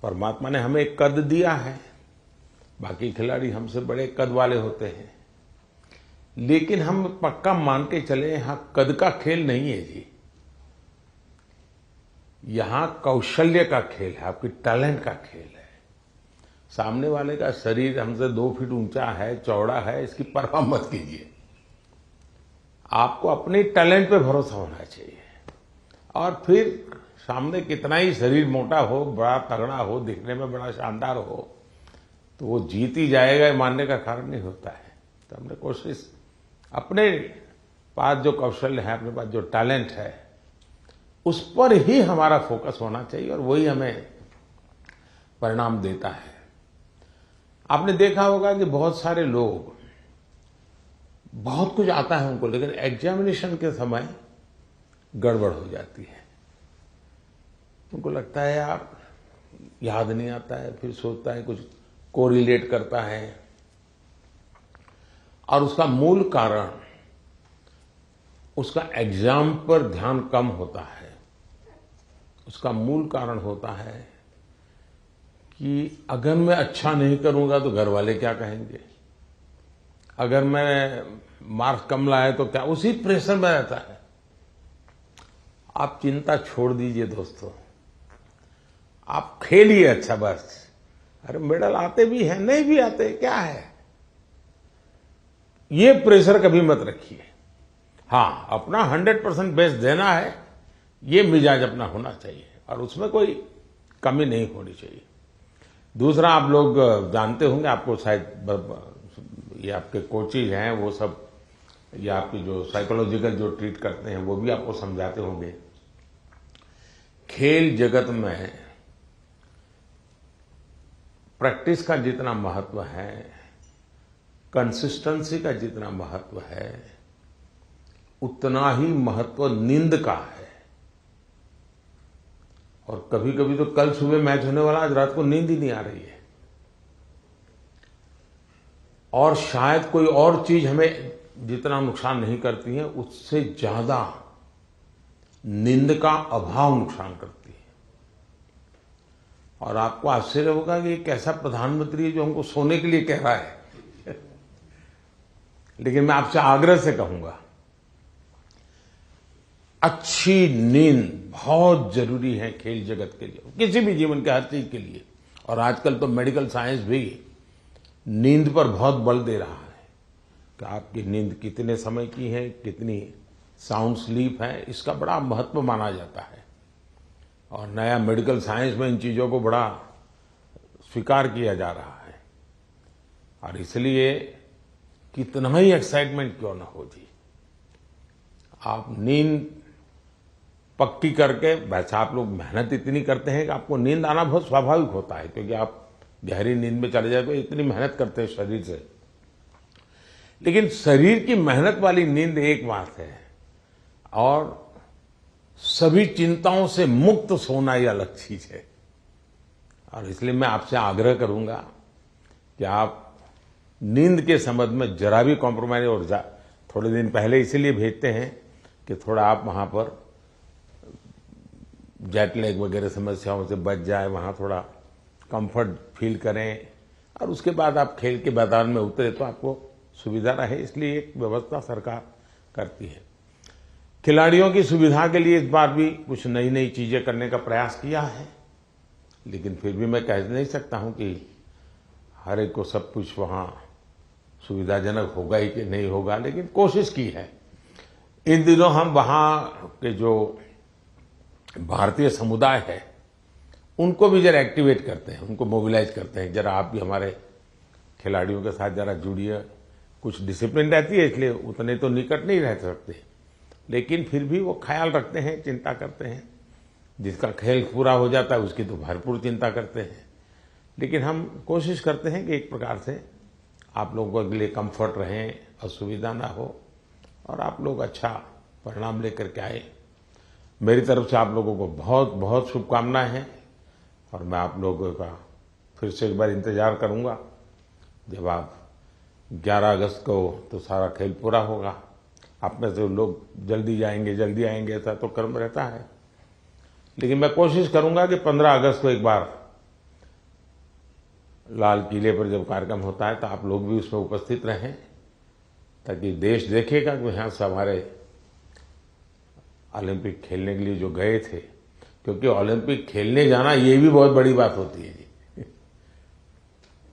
परमात्मा ने हमें एक कद दिया है, बाकी खिलाड़ी हमसे बड़े कद वाले होते हैं, लेकिन हम पक्का मान के चले यहां कद का खेल नहीं है जी, यहां कौशल्य का खेल है, आपकी टैलेंट का खेल है। सामने वाले का शरीर हमसे 2 फीट ऊंचा है, चौड़ा है, इसकी परवाह मत कीजिए। आपको अपने टैलेंट पे भरोसा होना चाहिए, और फिर सामने कितना ही शरीर मोटा हो, बड़ा तगड़ा हो, दिखने में बड़ा शानदार हो, तो वो जीत ही जाएगा, मानने का कारण नहीं होता है। तो हमने कोशिश, अपने पास जो कौशल्य है, अपने पास जो टैलेंट है, उस पर ही हमारा फोकस होना चाहिए, और वही हमें परिणाम देता है। आपने देखा होगा कि बहुत सारे लोग, बहुत कुछ आता है उनको, लेकिन एग्जामिनेशन के समय गड़बड़ हो जाती है। उनको लगता है यार याद नहीं आता है, फिर सोचता है, कुछ कोरिलेट करता है, और उसका मूल कारण उसका एग्जाम पर ध्यान कम होता है। उसका मूल कारण होता है कि अगर मैं अच्छा नहीं करूंगा तो घर वाले क्या कहेंगे, अगर मैं मार्क्स कम लाए तो क्या, उसी प्रेशर में रहता है। आप चिंता छोड़ दीजिए दोस्तों, आप खेलिए अच्छा बस। अरे मेडल आते भी हैं, नहीं भी आते, क्या है, ये प्रेशर कभी मत रखिए। हाँ, अपना 100% बेस्ट देना है, ये मिजाज अपना होना चाहिए, और उसमें कोई कमी नहीं होनी चाहिए। दूसरा, आप लोग जानते होंगे, आपको शायद ये आपके कोचेज हैं वो सब, या आपकी जो साइकोलॉजिकल जो ट्रीट करते हैं वो भी आपको समझाते होंगे, खेल जगत में प्रैक्टिस का जितना महत्व है, कंसिस्टेंसी का जितना महत्व है, उतना ही महत्व नींद का है। और कभी कभी तो कल सुबह मैच होने वाला, आज रात को नींद ही नहीं आ रही है, और शायद कोई और चीज हमें जितना नुकसान नहीं करती है, उससे ज्यादा नींद का अभाव नुकसान करती है। और आपको आश्चर्य होगा कि एक ऐसा प्रधानमंत्री है जो हमको सोने के लिए कह रहा है लेकिन मैं आपसे आग्रह से कहूंगा, अच्छी नींद बहुत जरूरी है खेल जगत के लिए, किसी भी जीवन के हर चीज के लिए। और आजकल तो मेडिकल साइंस भी नींद पर बहुत बल दे रहा है कि आपकी नींद कितने समय की है, कितनी साउंड स्लीप है, इसका बड़ा महत्व माना जाता है। और नया मेडिकल साइंस में इन चीजों को बड़ा स्वीकार किया जा रहा है, और इसलिए कितना ही एक्साइटमेंट क्यों ना हो जी, आप नींद पक्की करके, वैसे आप लोग मेहनत इतनी करते हैं कि आपको नींद आना बहुत स्वाभाविक होता है, क्योंकि आप गहरी नींद में चले जाए तो इतनी मेहनत करते हैं शरीर से। लेकिन शरीर की मेहनत वाली नींद एक बात है, और सभी चिंताओं से मुक्त सोना ये अलग चीज है। और इसलिए मैं आपसे आग्रह करूंगा कि आप नींद के संबंध में जरा भी कॉम्प्रोमाइज, और थोड़े दिन पहले इसीलिए भेजते हैं कि थोड़ा आप वहां पर जेट लैग वगैरह समस्याओं से बच जाए, वहां थोड़ा कंफर्ट फील करें, और उसके बाद आप खेल के मैदान में उतरे तो आपको सुविधा रहे, इसलिए एक व्यवस्था सरकार करती है। खिलाड़ियों की सुविधा के लिए इस बार भी कुछ नई नई चीजें करने का प्रयास किया है, लेकिन फिर भी मैं कह नहीं सकता हूं कि हर एक को सब कुछ वहां सुविधाजनक होगा ही कि नहीं होगा, लेकिन कोशिश की है। इन दिनों हम वहां के जो भारतीय समुदाय है उनको भी जरा एक्टिवेट करते हैं, उनको मोबिलाइज करते हैं, जरा आप भी हमारे खिलाड़ियों के साथ जरा जुड़िए। कुछ डिसिप्लिन रहती है, इसलिए उतने तो निकट नहीं रह सकते, लेकिन फिर भी वो ख्याल रखते हैं, चिंता करते हैं। जिसका खेल पूरा हो जाता है उसकी तो भरपूर चिंता करते हैं, लेकिन हम कोशिश करते हैं कि एक प्रकार से आप लोगों के लिए कंफर्ट रहें, असुविधा ना हो, और आप लोग अच्छा परिणाम लेकर के आए। मेरी तरफ से आप लोगों को बहुत बहुत शुभकामनाएं हैं, और मैं आप लोगों का फिर से एक बार इंतजार करूंगा जब आप 11 अगस्त को तो सारा खेल पूरा होगा। आप में से लोग जल्दी आएंगे, ऐसा तो क्रम रहता है, लेकिन मैं कोशिश करूंगा कि 15 अगस्त को एक बार लाल किले पर जब कार्यक्रम होता है तो आप लोग भी उसमें उपस्थित रहें, ताकि देश देखेगा कि यहाँ से हमारे ओलंपिक खेलने के लिए जो गए थे, क्योंकि ओलंपिक खेलने जाना ये भी बहुत बड़ी बात होती है जी।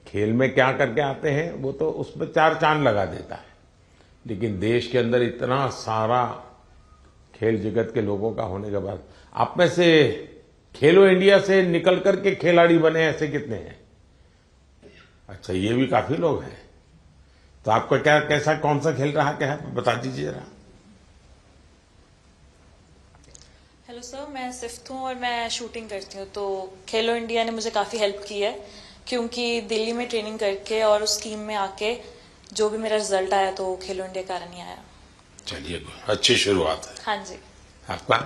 खेल में क्या करके आते हैं वो तो उसमें 4 चांद लगा देता है, लेकिन देश के अंदर इतना सारा खेल जगत के लोगों का होने के बाद आप में से खेलो इंडिया से निकल करके खिलाड़ी बने ऐसे कितने हैं? अच्छा, ये भी काफी लोग हैं। तो आपका क्या कैसा कौन सा खेल रहा क्या है, बता दीजिए जरा। हेलो सर, मैं सिफ्थ हूँ और मैं शूटिंग करती हूँ। तो खेलो इंडिया ने मुझे काफ़ी हेल्प की है, क्योंकि दिल्ली में ट्रेनिंग करके और उस टीम में आके जो भी मेरा रिजल्ट आया तो खेलो इंडिया कारण ही आया। चलिए, अच्छी शुरुआत है। हाँ जी। आपका?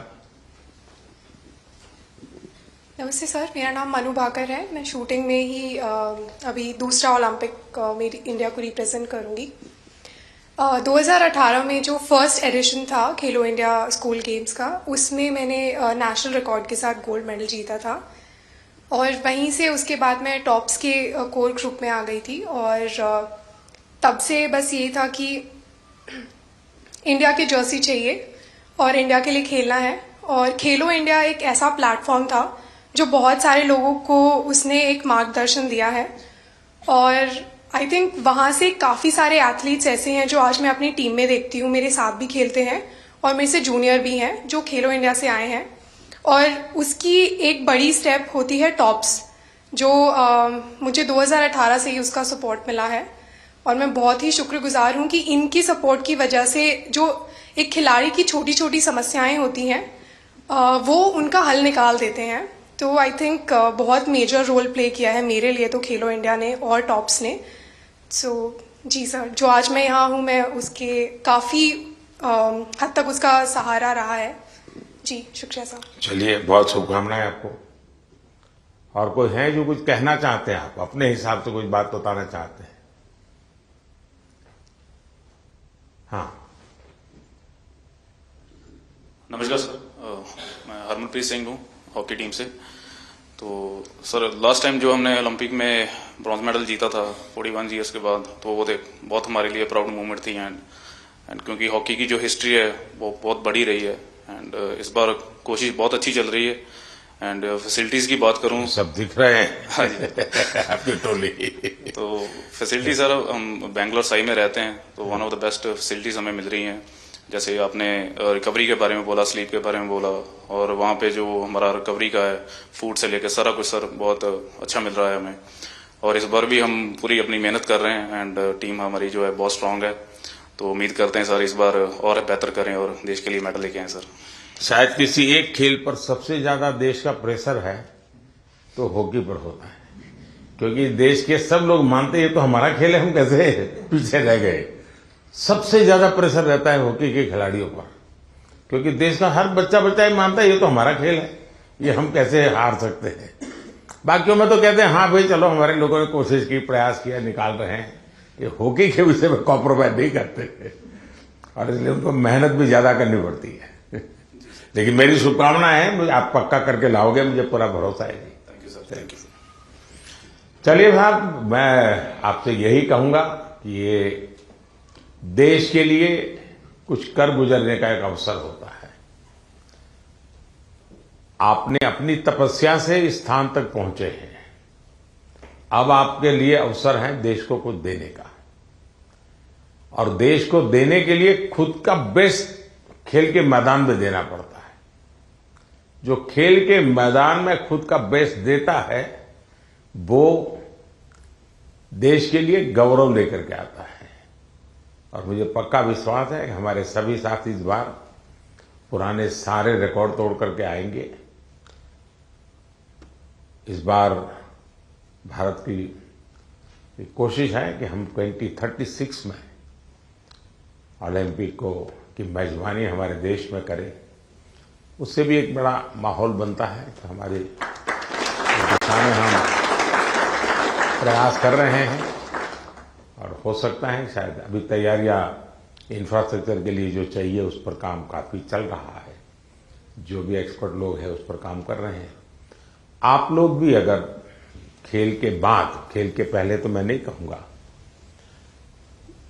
नमस्ते सर, मेरा नाम मनु भाकर है। मैं शूटिंग में ही अभी दूसरा ओलंपिक मेरी इंडिया को रिप्रेजेंट करूंगी। 2018 में जो फर्स्ट एडिशन था खेलो इंडिया स्कूल गेम्स का, उसमें मैंने नेशनल रिकॉर्ड के साथ गोल्ड मेडल जीता था, और वहीं से उसके बाद मैं टॉप्स के कोर ग्रुप में आ गई थी। और तब से बस ये था कि इंडिया की जर्सी चाहिए और इंडिया के लिए खेलना है। और खेलो इंडिया एक ऐसा प्लेटफॉर्म था जो बहुत सारे लोगों को उसने एक मार्गदर्शन दिया है, और आई थिंक वहाँ से काफ़ी सारे एथलीट्स ऐसे हैं जो आज मैं अपनी टीम में देखती हूँ, मेरे साथ भी खेलते हैं और मेरे से जूनियर भी हैं जो खेलो इंडिया से आए हैं। और उसकी एक बड़ी स्टेप होती है टॉप्स, जो मुझे 2018 से ही उसका सपोर्ट मिला है, और मैं बहुत ही शुक्रगुजार हूँ कि इनकी सपोर्ट की वजह से जो एक खिलाड़ी की छोटी छोटी समस्याएं होती हैं वो उनका हल निकाल देते हैं। तो आई थिंक बहुत मेजर रोल प्ले किया है मेरे लिए तो खेलो इंडिया ने और टॉप्स ने। सो जी सर, जो आज मैं यहाँ हूँ मैं उसके काफ़ी हद तक उसका सहारा रहा है जी। शुक्रिया सर। चलिए, बहुत शुभकामनाएं आपको। और कोई है जो कुछ कहना चाहते हैं, आप अपने हिसाब से कुछ बात बताना चाहते हैं? हाँ, नमस्कार सर, मैं हरमनप्रीत सिंह हूँ हॉकी टीम से। तो सर, लास्ट टाइम जो हमने ओलंपिक में ब्रॉन्ज मेडल जीता था 41 ईयर्स के बाद, तो वो बहुत हमारे लिए प्राउड मोमेंट थी। एंड क्योंकि हॉकी की जो हिस्ट्री है वो बहुत बड़ी रही है, एंड इस बार कोशिश बहुत अच्छी चल रही है। एंड फैसिलिटीज की बात करूं, सब दिख रहे हैं। हाँ जी। आपकी टोली। तो फैसिलिटी सर, हम बेंगलोर साई में रहते हैं, तो one of the best facilities हमें मिल रही हैं। जैसे आपने रिकवरी के बारे में बोला, स्लीप के बारे में बोला, और वहाँ पे जो हमारा रिकवरी का है, फूड से लेकर सारा कुछ सर बहुत अच्छा मिल रहा है हमें। और इस बार भी हम पूरी अपनी मेहनत कर रहे हैं, एंड टीम हमारी जो है बहुत स्ट्रांग है। तो उम्मीद करते हैं सर इस बार और बेहतर करें और देश के लिए मेडल लेके आए सर। शायद किसी एक खेल पर सबसे ज्यादा देश का प्रेशर है तो हॉकी पर होता है, क्योंकि देश के सब लोग मानते हैं तो हमारा खेल है, हम कैसे पीछे रह गए। सबसे ज्यादा प्रेशर रहता है हॉकी के खिलाड़ियों पर, क्योंकि देश का हर बच्चा ही मानता है ये तो हमारा खेल है, ये हम कैसे हार सकते हैं। बाकियों में तो कहते हैं हाँ भाई चलो, हमारे लोगों ने कोशिश की, प्रयास किया, निकाल रहे हैं। ये हॉकी के विषय में कॉम्प्रोमाइज नहीं करते, और इसलिए उनको मेहनत भी ज्यादा करनी पड़ती है। लेकिन मेरी शुभकामना है, आप पक्का करके लाओगे, मुझे पूरा भरोसा है जी। Thank you sir, thank you. चलिए साहब, मैं आपसे यही कहूंगा कि ये देश के लिए कुछ कर गुजरने का एक अवसर होता है। आपने अपनी तपस्या से इस स्थान तक पहुंचे हैं, अब आपके लिए अवसर है देश को कुछ देने का, और देश को देने के लिए खुद का बेस्ट खेल के मैदान में देना पड़ता है। जो खेल के मैदान में खुद का बेस्ट देता है वो देश के लिए गौरव लेकर के आता है। और मुझे पक्का विश्वास है कि हमारे सभी साथी इस बार पुराने सारे रिकॉर्ड तोड़ करके आएंगे। इस बार भारत की कोशिश है कि हम 2036 में ओलंपिक की मेजबानी हमारे देश में करें। उससे भी एक बड़ा माहौल बनता है कि हमारे दिशा में हम प्रयास कर रहे हैं, और हो सकता है शायद अभी तैयारियां इंफ्रास्ट्रक्चर के लिए जो चाहिए उस पर काम काफी चल रहा है। जो भी एक्सपर्ट लोग हैं उस पर काम कर रहे हैं। आप लोग भी अगर खेल के बाद, खेल के पहले तो मैं नहीं कहूंगा,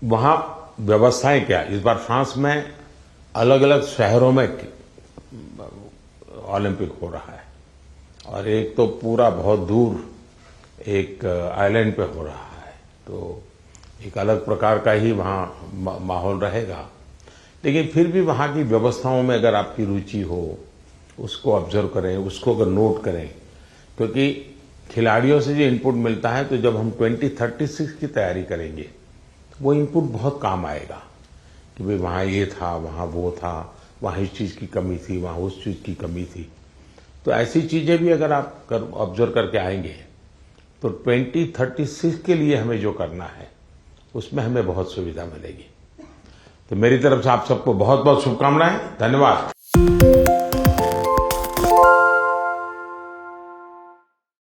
वहां व्यवस्थाएं क्या, इस बार फ्रांस में अलग अलग शहरों में ओलंपिक हो रहा है और एक तो पूरा बहुत दूर एक आइलैंड पे हो रहा है, तो एक अलग प्रकार का ही वहां माहौल रहेगा। लेकिन फिर भी वहां की व्यवस्थाओं में अगर आपकी रुचि हो, उसको ऑब्जर्व करें, उसको अगर नोट करें, क्योंकि खिलाड़ियों से जो इनपुट मिलता है, तो जब हम 2036 की तैयारी करेंगे वो इनपुट बहुत काम आएगा कि भाई वहाँ ये था, वहाँ वो था, वहाँ इस चीज़ की कमी थी, वहाँ उस चीज़ की कमी थी। तो ऐसी चीज़ें भी अगर आप ऑब्जर्व करके आएंगे तो 2036 के लिए हमें जो करना है उसमें हमें बहुत सुविधा मिलेगी। तो मेरी तरफ से आप सबको बहुत बहुत शुभकामनाएं। धन्यवाद।